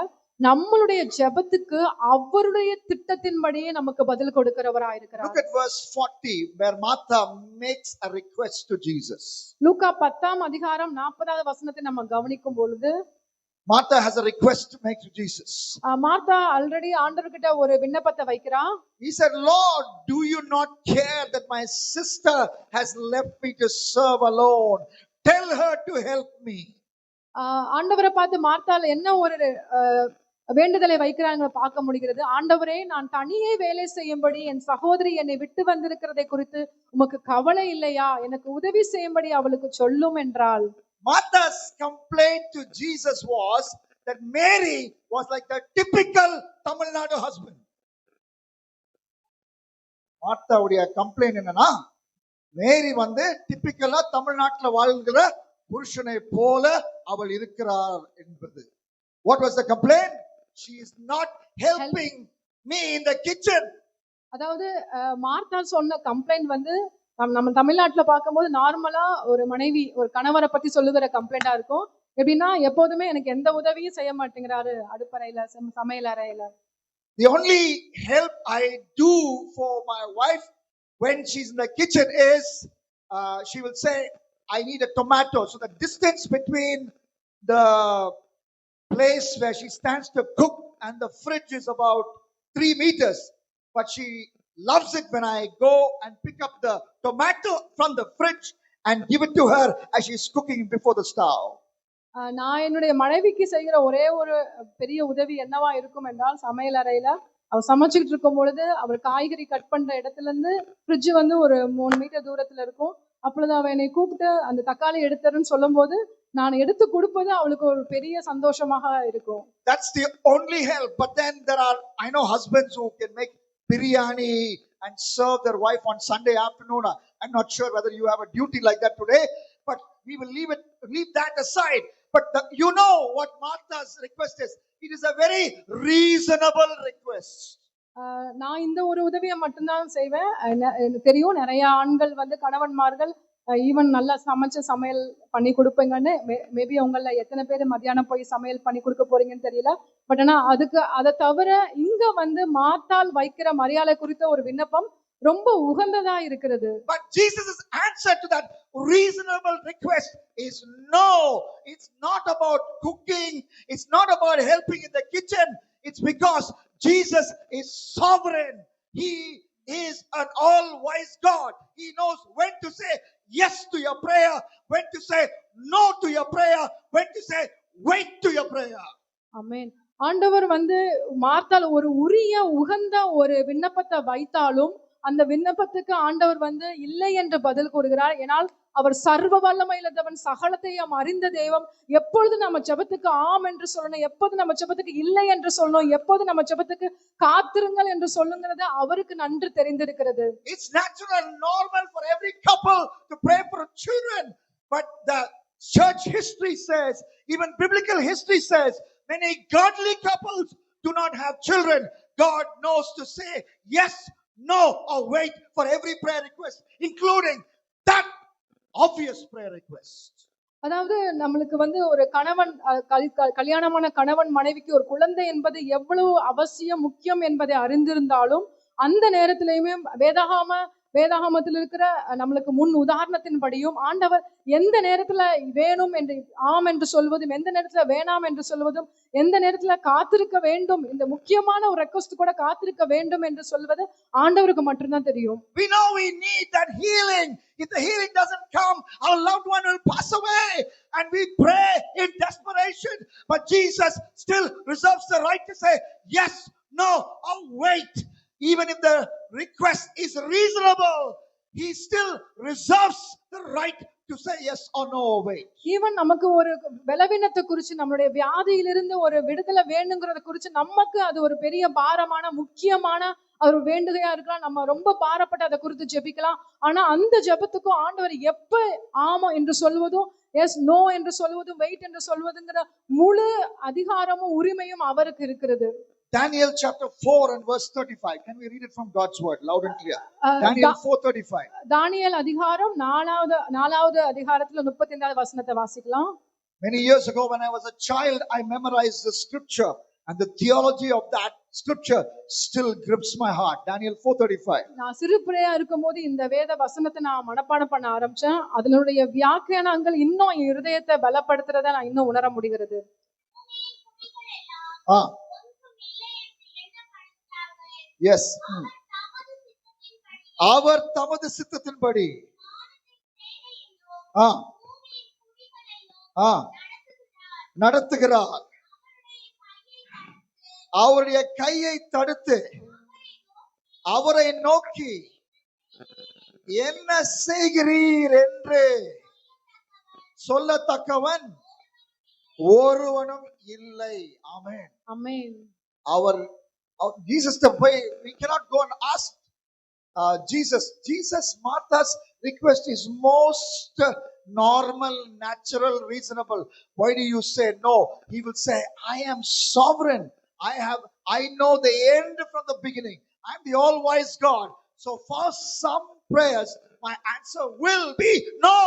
நம்மளுடைய ஜெபத்துக்கு அவருடைய திட்டத்தின்படியே நமக்கு பதில் கொடுக்கிறவரா இருக்கிறார். Look at verse 40 where Martha makes a request to Jesus. லூக்கா 10ஆம் அதிகாரம் 40வது வசனத்தை நம்ம கவனிக்கும் பொழுது, Martha has a request to make to Jesus. Martha already ஆண்டவர்கிட்ட ஒரு விண்ணப்பத்தை வைக்கிறா. He said, Lord, do you not care that my sister has left me to serve alone? Tell her to help me. ஆண்டவரை பார்த்து மார்த்தாள் என்ன ஒரு வேண்டுதலை வைக்கிறாங்க பார்க்க முடிகிறது. ஆண்டவரே, நான் தனியே வேலை செய்யும்படி என் சகோதரி என்னை விட்டு வந்திருக்கிறதை குறித்து உமக்கு கவலை இல்லையா? எனக்கு உதவி செய்யும்படி அவளுக்கு சொல்லும் என்றாள். Martha's complaint to Jesus was that Mary was like the typical Tamil Nadu husband. Martha உடைய கம்ப்ளைண்ட் என்னன்னா, மேரி டிபிக்கலா தமிழ்நாட்டுல வாழ்கிற புருஷனை போல அவள் இருக்கிறார் என்பது. What was the complaint? She is not helping me in the kitchen. அதாவது மார்த்தா சொன்ன கம்ப்ளைண்ட் நம்ம தமிழ்நாட்டுல பார்க்கும்போது நார்மலா ஒரு மனைவி ஒரு கணவரை பத்தி சொல்லுகிற கம்ப்ளைண்டா இருக்கும். எப்படின்னா, எப்போதுமே எனக்கு எந்த உதவியும் செய்ய மாட்டேங்கிறாரு அடுப்பறையில, சமையல் அறையில. The only help I do for my wife when she's in the kitchen is she will say, I need a tomato. So the distance between the place where she stands to cook and the fridge is about 3 meters. But she loves it when I go and pick up the tomato from the fridge and give it to her as she's cooking before the stove. நான் என்னுடைய மனைவிக்கு செய்கிற ஒரே ஒரு பெரிய உதவி என்னவா இருக்கும் என்றால், சமையல் அறையில அவர் சமைச்சுக்கிட்டு இருக்கும் பொழுது அவர் காய்கறி கட் பண்ற இடத்துல இருந்து ஃப்ரிட்ஜ் ஒரு 3 மீட்டர் தூரத்துல இருக்கும். அப்பொழுது அவ என்னை கூப்பிட்டு அந்த தக்காளி எடுத்துறன்னு சொல்லும் போது நான் எடுத்து கொடுப்பது அவளுக்கு ஒரு பெரிய சந்தோஷமாக இருக்கும். That's the only help. But then I know husbands who can make biryani and serve their wife on Sunday afternoon. I'm not sure whether you have a duty like that today, but we will leave that aside. But you know what Martha's request is. It is a very reasonable request. நான் இந்த ஒரு உதவியை மட்டும்தான் செய்வேன். எனக்கு தெரியும் நிறைய ஆண்கள் கணவன்மார்கள் ஈவன் நல்லா சமைச்ச சமையல் பண்ணி கொடுப்பீங்கன்னு. மேபி உங்கள எத்தனை பேர் மத்தியானம் போய் சமையல் பண்ணி கொடுக்க போறீங்கன்னு தெரியல. பட் ஆனா அதை தவிர இங்க மார்த்தாள் வைக்கிற மரியாதை குறித்த ஒரு விண்ணப்பம் ரொம்ப உகந்ததா இருக்கிறது. But Jesus' answer to that reasonable request is no. It's not about cooking. It's not about helping in the kitchen. It's because Jesus is sovereign. He is an all-wise God. He knows when to say yes to your prayer, when to say no to your prayer, when to say wait to your prayer. ஆமென். ஆண்டவர் மார்த்தாள் ஒரு உரிய உகந்த ஒரு விண்ணப்பத்தை வைத்தாலும் அந்த விண்ணப்பத்துக்கு ஆண்டவர் இல்லை என்று பதில் கூறுகிறார். ஏனால் அவர் சர்வ வல்லமையுள்ளவன், சகலத்தையும் அறிந்த தெய்வம். எப்பொழுது நம்ம ஜெபத்துக்கு ஆம் என்று சொல்லணும், எப்போது நம்ம ஜெபத்துக்கு இல்லை என்று சொல்லணும், எப்போது நம்ம ஜெபத்துக்கு காத்திருங்கள் என்று சொல்லுங்கிறது அவருக்கு நன்று தெரிந்திருக்கிறது. It's natural and normal for every couple to pray for children, but the church history says, even biblical history says, many godly couples do not have children. God knows to say yes, no, or wait for every prayer request, including that obvious prayer request. அதாவது நம்மளுக்கு ஒரு கணவன் கல்யாணமான கணவன் மனைவிக்கு ஒரு குழந்தை என்பது எவ்வளவு அவசியம் முக்கியம் என்பதை அறிந்திருந்தாலும் அந்த நேரத்திலேயுமே வேதாகமத்தில் இருக்கிற நம்மளுக்கு முன் உதாரணத்தின்படியும் ஆண்டவர் எந்த நேரத்துல வேணும் என்று ஆம் என்று சொல்வதும், எந்த நேரத்துல வேணாம் என்று சொல்வதும், எந்த நேரத்துல காத்திருக்க வேண்டும், இந்த முக்கியமான ஒரு ரெக்வெஸ்ட் கூட காத்திருக்க வேண்டும் என்று சொல்வது ஆண்டவருக்கு மட்டும்தான் தெரியும். We know we need that healing. If the healing doesn't come, our loved one will pass away, and we pray in desperation. But Jesus still reserves the right to say yes, no, or wait. Even if the request is reasonable, he still reserves the right to say yes or no or wait. Even நமக்கு ஒரு பலவீனத்தை குறித்து, நம்மளுடைய வியாதியிலிருந்து ஒரு விடுதலை வேணுங்கிறத குறித்து நமக்கு அது ஒரு பெரிய பாரமான முக்கியமான ஒரு வேண்டுகையா இருக்கலாம். நம்ம ரொம்ப பாரப்பட்டு அதை குறித்து ஜெபிக்கலாம். ஆனா அந்த ஜெபத்துக்கும் ஆண்டவர் எப்ப ஆமா என்று சொல்வதும், எஸ் நோ என்று சொல்வதும், வெயிட் என்று சொல்வதுங்கிற முழு அதிகாரமும் உரிமையும் அவருக்கு இருக்கிறது. Daniel chapter 4 and verse 35. Can we read it from God's word loud and clear? Daniel 4:35. தானியேல் அதிகாரம் 4வது அதிகாரத்துல 35வது வசனத்தை வாசிக்கலாம். Many years ago when I was a child, I memorized the scripture, and the theology of that scripture still grips my heart. Daniel 4:35. நான் சிறு பிள்ளையா இருக்கும்போது இந்த வேத வசனத்தை நான் மனப்பாடம் பண்ண ஆரம்பிச்சேன். அதனுடைய வியாக்கியானங்கள் இன்னும் என் இருதயத்தை பலப்படுத்துறதை நான் இன்னும் உணர முடிகிறது. Ah, yes. அவர் தமது சித்தத்தின்படி ஆ ஆ நடத்துகிறார். அவருடைய கையை தடுத்து அவரை நோக்கி என்ன செய்கிறீர் என்று சொல்லத்தக்கவன் ஒருவனும் இல்லை. ஆமென். ஆமென். Our Jesus, the way we cannot go and ask Jesus, Martha's request is most normal, natural, reasonable. Why do you say no? He will say, I am sovereign. I know the end from the beginning. I'm the all-wise God. So for some prayers, my answer will be no.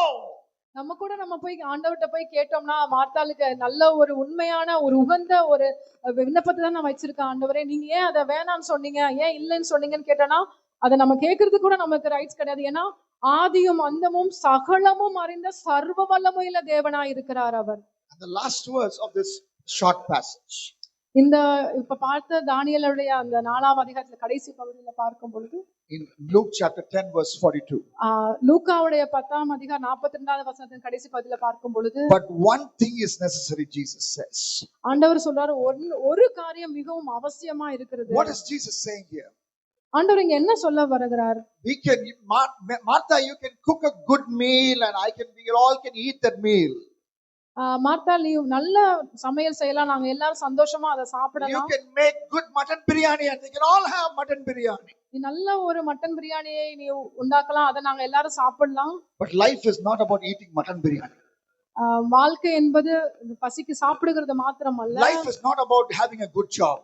நம்ம போய் ஆண்டவர்கிட்ட போய் கேட்டோம்னா மார்த்தாளுக்கு நல்ல ஒரு உண்மையான ஒரு உகந்த ஒரு விண்ணப்பத்தை தான் நான் வச்சிருக்கேன். ஆண்டவரே, நீங்க ஏன் அதை வேணான்னு சொன்னீங்க, ஏன் இல்லைன்னு சொன்னீங்கன்னு கேட்டோம்னா அதை நம்ம கேட்கறதுக்கு கூட நமக்கு ரைட்ஸ் கிடையாது. ஏன்னா ஆதியும் அந்தமும் சகலமும் அறிந்த சர்வ வல்லமையுள்ள தேவனாய் இருக்கிறார் அவர். And the last verse of this short passage, இந்த இப்ப பார்த்த தானியேலுடைய அந்த 4ஆம் அதிகாரத்துல கடைசி பகுதியில பார்க்கும் பொழுது in Luke chapter 10 verse 42, லூக்காவுடைய 10ஆம் அதிகாரம் 42வது வசனத்தின் கடைசி பகுதியில பார்க்கும் பொழுது, but one thing is necessary, Jesus says. ஆண்டவர் சொல்றாரு ஒரு காரியம் மிகவும் அவசியமா இருக்கிறது. What is Jesus saying here? ஆண்டவர் இங்க என்ன சொல்ல வருகிறார்? We can, Martha, you can cook a good meal and we all can eat that meal. Martha, நீ நல்ல சமையல் செய்யலாம், நாங்க எல்லாரும் சந்தோஷமா அதை You சாப்பிடலாம். can make good mutton biryani and they can all have mutton biryani. நீ நல்ல ஒரு மட்டன் பிரியாணியை நீ உண்டாக்கலாம், அதை நாங்க எல்லாரும் சாப்பிடலாம். But life is not about eating mutton biryani. வாழ்க்கை என்பது பசிக்கு சாப்பிடுகிறது மாத்திரம் அல்ல. Life is not about having a good job.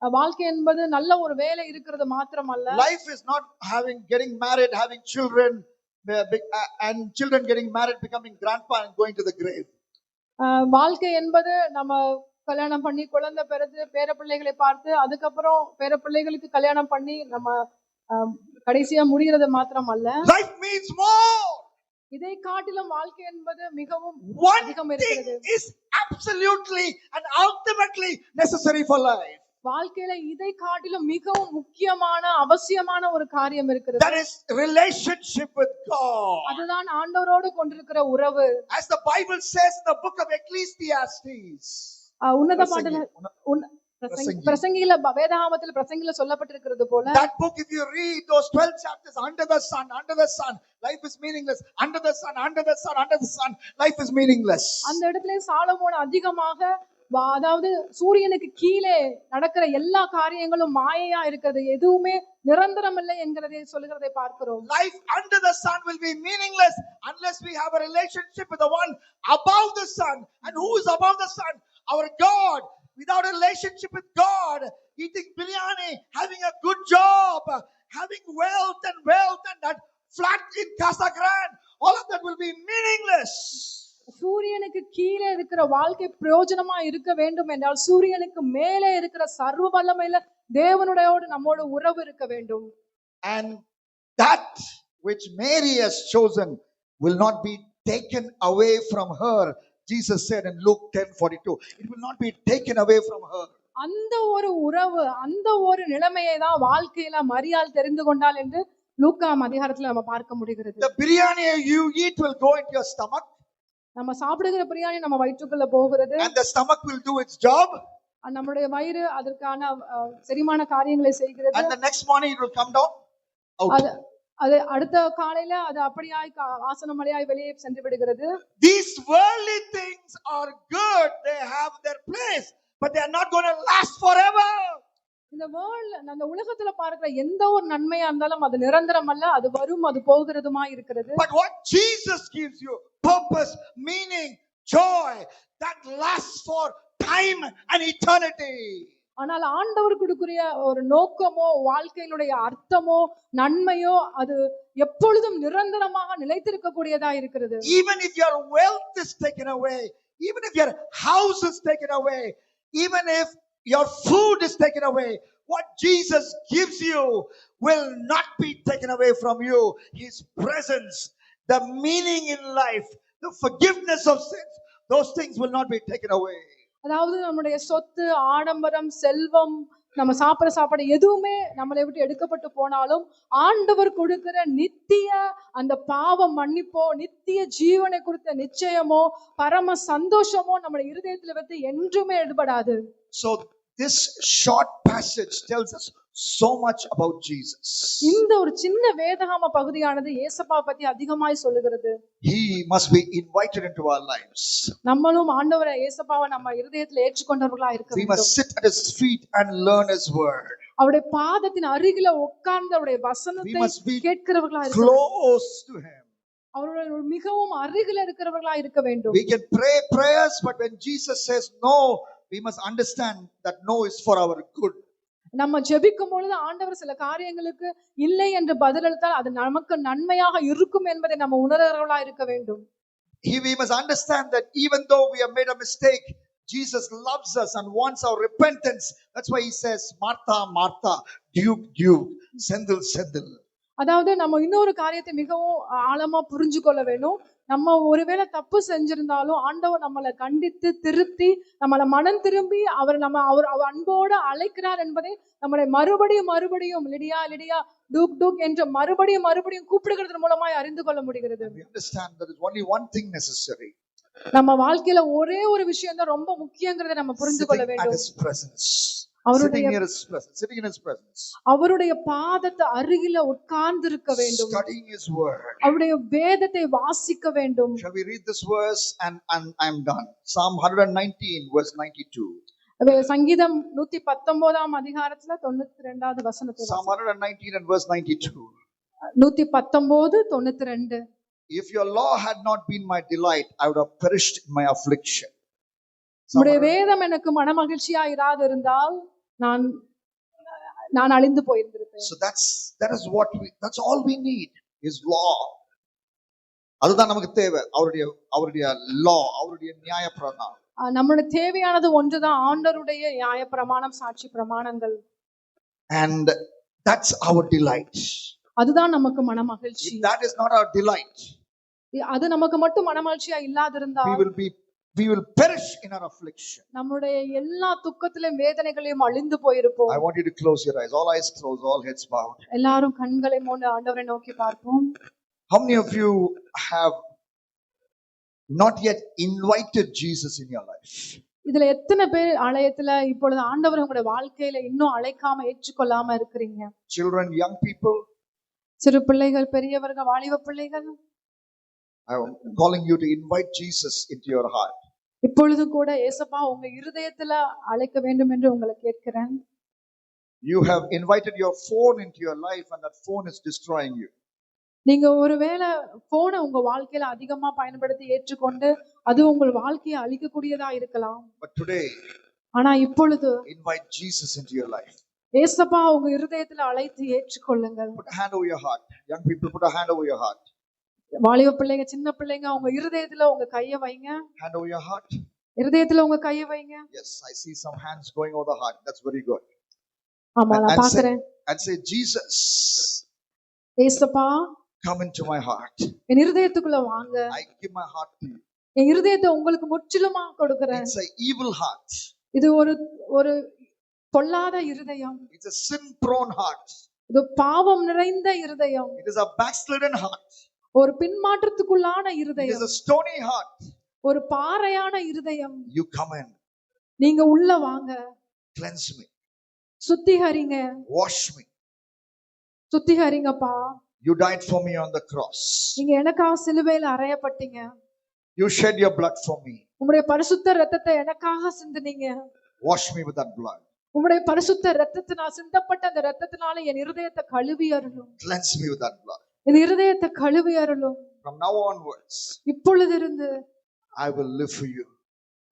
வாழ்க்கை என்பது நல்ல ஒரு வேலை இருக்கிறது மாத்திரம் அல்ல. Life is not getting married, having children, and children getting married, becoming grandpa and going to the grave. வாழ்க்கை என்பது நம்ம கல்யாணம் பண்ணி குழந்தை பிறந்து பேர பிள்ளைகளை பார்த்து அதுக்கப்புறம் பேர பிள்ளைகளுக்கு கல்யாணம் பண்ணி நம்ம கடைசியா முடிகிறது மாத்திரம் அல்ல. Life means more. இதை காட்டிலும் வாழ்க்கை என்பது மிகவும் One அதிகம் thing இருக்கிறது. is absolutely and ultimately necessary for life. வாழ்க்கையில இதை காட்டிலும் மிகவும் முக்கியமான அவசியமான ஒரு காரியம் இருக்கிறது. That is relationship with God. அதுதான் ஆண்டவரோடு கொண்டிருக்கிற உறவு. As the Bible says in the book of Ecclesiastes. உன்னத பாடல பிரசங்கில வேதாகமத்தில் பிரசங்கில சொல்லப்பட்டிருக்கிறது போல, that book, if you read those 12 chapters, under the sun life is meaningless. Under the sun life is meaningless. அந்த இடத்துல சாலமோன் அதிகமாக அதாவது சூரியனுக்கு கீழே நடக்கிற எல்லா காரியங்களும் மாயையா இருக்கிறது, எதுவுமே நிரந்தரம் இல்லை என்கிறதை சொல்லுகிறதை பார்க்கிறோம். Life under the sun will be meaningless unless we have a relationship with the one above the sun. And who is above the sun? Our God. Without a relationship with God, eating biryani, having a good job, having wealth and that flat in Casa Grande, all of that will be meaningless. சூரியனுக்கு கீழே இருக்கிற வாழ்க்கை பிரயோஜனமா இருக்க வேண்டும் என்றால் சூரியனுக்கு மேலே இருக்கிற சர்வ வல்லமையில தேவனுடையோடு நம்மோட உறவு இருக்க வேண்டும். And that which Mary has chosen will not be taken away from her. Jesus said in Luke 10:42, it will not be taken away from her. அந்த ஒரு உறவு, அந்த ஒரு நிலைமையை தான் வாழ்க்கையில மரியாள் தெரிந்து கொண்டாள் என்று லூக்காம் அதிகாரத்துல நம்ம பார்க்க முடிகிறது. The biryani you eat will go into your stomach. நம்ம சாப்பிடுகிற பிரியாணி நம்ம வயிற்றுக்குள்ள போகிறது. And the stomach will do its job. நம்முடைய வயிறு அதற்கான செரிமான காரியங்களை செய்கிறது. And the next morning it will come down out. அது அடுத்த காலையில அது அப்படியாய் ஆசனமலையாய் வெளியே சென்று விடுகிறது. These worldly things are good, they have their place, but they are not going to last forever. இந்த அந்த உலகத்துல பார்க்கிற எந்த ஒரு நன்மையா இருந்தாலும் அது நிரந்தரம் அல்ல, அது வரும், அது போகிறதுமா இருக்கிறது. But what Jesus gives you, purpose, meaning, joy, that lasts for time and eternity. ஆனால் ஆண்டவர் கொடுக்கிற ஒரு நோக்கமோ வாழ்க்கையினுடைய அர்த்தமோ நன்மையோ அது எப்பொழுதும் நிரந்தரமாக நிலைத்திருக்க கூடியதா இருக்கிறது. Even if your wealth is taken away, even if your house is taken away, even if your food is taken away, what Jesus gives you will not be taken away from you. His presence, the meaning in life, the forgiveness of sins, those things will not be taken away. அதாவது நம்முடைய சொத்து, ஆடம்பரம், செல்வம், நம்ம சாப்பிடுற சாப்பாடு எதுவுமே நம்மளை விட்டு எடுக்கப்பட்டு போனாலும் ஆண்டவர் கொடுக்கிற நித்திய அந்த பாவ மன்னிப்போ, நித்திய ஜீவனை குறித்த நிச்சயமோ, பரம சந்தோஷமோ நம்முடைய இருதயத்துல வந்து என்றுமே எடுபடாது. So this short passage tells us so much about Jesus. இந்த ஒரு சின்ன வேதாகம பகுதியானது இயேசுப்பா பத்தி அதிகமாய் சொல்லுகிறது. He must be invited into our lives. நம்மளும் ஆண்டவரை இயேசுப்பாவை நம்ம இருதயத்துல ஏற்றுக்கொண்டவர்களா இருக்க We வேண்டும். must sit at his feet and learn his word. அவருடைய பாதத்தின் அருகில உட்கார்ந்து அவருடைய We வசனத்தை must be கேட்கிறவர்களா இருக்க வேண்டும். close to him. அவருடைய மிகவும் அருகில இருக்கிறவர்களா இருக்க வேண்டும். We can pray prayers, but when Jesus says no, we must understand that no is for our good. நம்ம ஜெபிக்கும் பொழுது ஆண்டவர் சில காரியங்களுக்கு இல்லை என்று பதிலளித்தால் அது நமக்கு நன்மையாக இருக்கும் என்பதை நம்ம உணர்றவர்களா இருக்க வேண்டும். We must understand that even though we have made a mistake, Jesus loves us and wants our repentance. That's why he says, Martha, Martha, Duke, Duke, Sendil, Sendil. அதாவது நம்ம இன்னொரு காரியத்தை மிகவும் ஆழமா புரிஞ்சு கொள்ள வேணும். நம்ம ஒருவேளை தப்பு செஞ்சிருந்தாலும் ஆண்டவர் நம்மளை கண்டித்து திருத்தி நம்மளை மனம் திரும்பி அவர் அன்போடு அழைக்கிறார் என்பதை நம்மளை மறுபடியும் லிடியா லிடியா டூக் டூக் என்று மறுபடியும் கூப்பிடுகிறது மூலமாய் அறிந்து கொள்ள முடிகிறது. We understand there is only one thing necessary. நம்ம வாழ்க்கையில ஒரே ஒரு விஷயம் தான் ரொம்ப முக்கியங்கிறதை நம்ம புரிந்து கொள்ள வேண்டும். Sitting in his presence. அவருடைய பாதத்தை அருகில உட்கார்ந்து இருக்க வேண்டும். Studying his word. அவருடைய வேதத்தை வாசிக்க வேண்டும். Shall we read this verse and I'm done. Psalm 119 verse 92. சங்கீதம் 119ஆம் அதிகாரத்துல 92வது வசனத்தை Psalm 119 and verse 92. 119 92. If your law had not been my delight, I would have perished in my affliction. உம்முடைய வேதம் எனக்கு மனமகிழ்ச்சியா இராது இருந்தால் நான் அழிந்து போயிருந்திருப்பேன். So that's all we need, his law. அதுதான் நமக்கு தேவை, அவருடைய law, அவருடைய நியாய பிரமாணம். நம்மளுடைய தேவையானது ஒன்றுதான், ஆண்டவருடைய நியாய பிரமாணம், சாட்சி பிரமாணங்கள். And that's our delight. அதுதான் நமக்கு மனமகிழ்ச்சி. If that is not our delight, அது நமக்கு மட்டும் மனமகிழ்ச்சியா இல்லாதிருந்தால் we will perish in our affliction. நம்முடைய எல்லா துக்கத்திலும் வேதனைகளையும் அழிந்து போயிருப்போம். I want you to close your eyes, all eyes closed, all heads bowed. எல்லாரும் கண்களை மூடி ஆண்டவரை நோக்கி பார்ப்போம். How many of you have not yet invited Jesus in your life? இதுல எத்தனை பேர் ஆலயத்துல இப்பொழுது ஆண்டவர் உங்களுடைய வாழ்க்கையில இன்னும் அழைக்காம ஏற்றுக்கொள்ளாம இருக்கிறீங்க? Children, young people, சிறு பிள்ளைகள், பெரியவர்கள், வாலிப பிள்ளைகள், I am calling you to invite Jesus into your heart. இப்பொழுது கூட இயேசுப்பா உங்க இருதயத்துல அழைக்க வேண்டும் என்று உங்களை கேட்கிறேன். You have invited your phone into your life and that phone is destroying you. நீங்க ஒருவேளை போனை உங்க வாழ்க்கையில அதிகமா பயன்படுத்தி ஏற்றுக்கொண்டு அது உங்கள் வாழ்க்கையை அழிக்கக்கூடியதா இருக்கலாம். But today, ஆனா இப்பொழுது invite Jesus into your life. இயேசுப்பா உங்க இருதயத்துல அழைத்து ஏற்றுக்கொள்ளுங்கள். Put a hand over your heart. Young people, put a hand over your heart. வாலிப பிள்ளைங்க, சின்ன பிள்ளைங்க, உங்க இருதயத்துல உங்க கையை வைங்க. Hand over your heart. இருதயத்துல உங்க கையை வைங்க. Yes, I see some hands going over the heart. That's very good. ஆமா, நான் பார்க்கிறேன். And say, Jesus, இயேசுப்பா, come into my heart. என் இருதயத்துக்குள்ள வாங்க. I give my heart to you. என் இருதயத்தை உங்களுக்கு முற்றிலுமா கொடுக்கிறேன். It's an evil heart. இது ஒரு பொல்லாத இருதயம். It's a sin prone heart. இது பாவம் நிறைந்த இருதயம். It is a backslidden heart. ஒரு பின்மாற்றத்துக்குள்ளான இருதயம். It is a stony heart. ஒரு பாறையான இருதயம். You come in. நீங்க உள்ள வாங்க. Cleanse me. சுத்திகரிங்க. Wash me. சுத்திகரிங்கப்பா. You died for me on the cross. நீங்க எனக்காக சிலுவையில அறையப்பட்டீங்க. You shed your blood for me. உம்முடைய பரிசுத்த இரத்தத்தை எனக்காக சிந்தினீங்க. Wash me with that blood. உம்முடைய பரிசுத்த இரத்தத்தினால் சிந்தப்பட்ட அந்த இரத்தத்தினால என் இருதயத்தை கழுவி அருளும். Cleanse me with that blood. என் இருதயத்தை கழுவி அருளும். From now onwards, இப்பொழுதிருந்து I will live for you.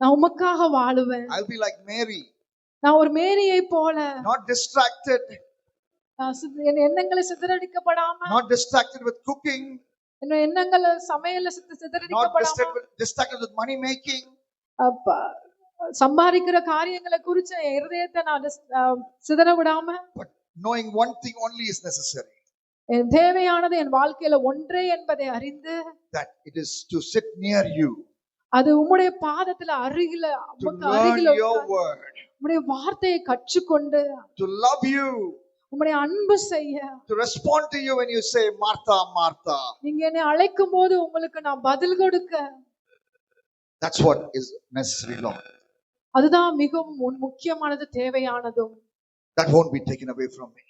நான் உமக்காக வாழுவேன். I'll be like Mary. நான் ஒரு மேரியை போல, Not distracted. என் எண்ணங்களை சிதறடிக்கப்படாம, Not distracted with cooking. என் எண்ணங்களை சமையல்ல சிதறடிக்கப்படாம, Not distracted with money making. சம்பாதிக்கிற காரியங்களை குறித்து என் இருதயத்தை நான் சிதற விடாம, But knowing one thing only is necessary. என் தேவையானது என் வாழ்க்கையில ஒன்றே என்பதை அறிந்து, That it is to sit near you. அது உம்முடைய பாதத்துல அருகில to உமக்கு learn அருகில your உட்கார்ந்து word, உம்முடைய வார்த்தையை கற்றுக்கொண்டு to love you, உம்முடைய அன்பு செய்ய, to respond to you when you say, Martha, Martha. நீங்க என்னை அழைக்கும் போது உங்களுக்கு நான் பதில் கொடுக்க, That's what is necessary, Lord. அதுதான் மிகவும் முக்கியமானது, தேவையானதும். That won't be taken away from me.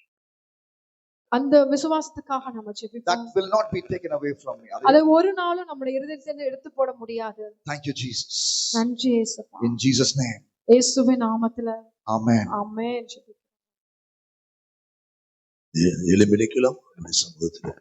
அந்த விசுவாசத்துக்காக நம்ம That ஜெபிப்போம். will not be taken away from me. அதை ஒரு நாளும் நம்முடைய இருதயத்திலிருந்து எடுத்து போட முடியாது. Thank you, Jesus. நன்றி இயேசுப்பா. In Jesus' name. இயேசுவின் நாமத்துல Amen. ஆமென். எழும்பிடிக்கலாம் சமூகத்தில்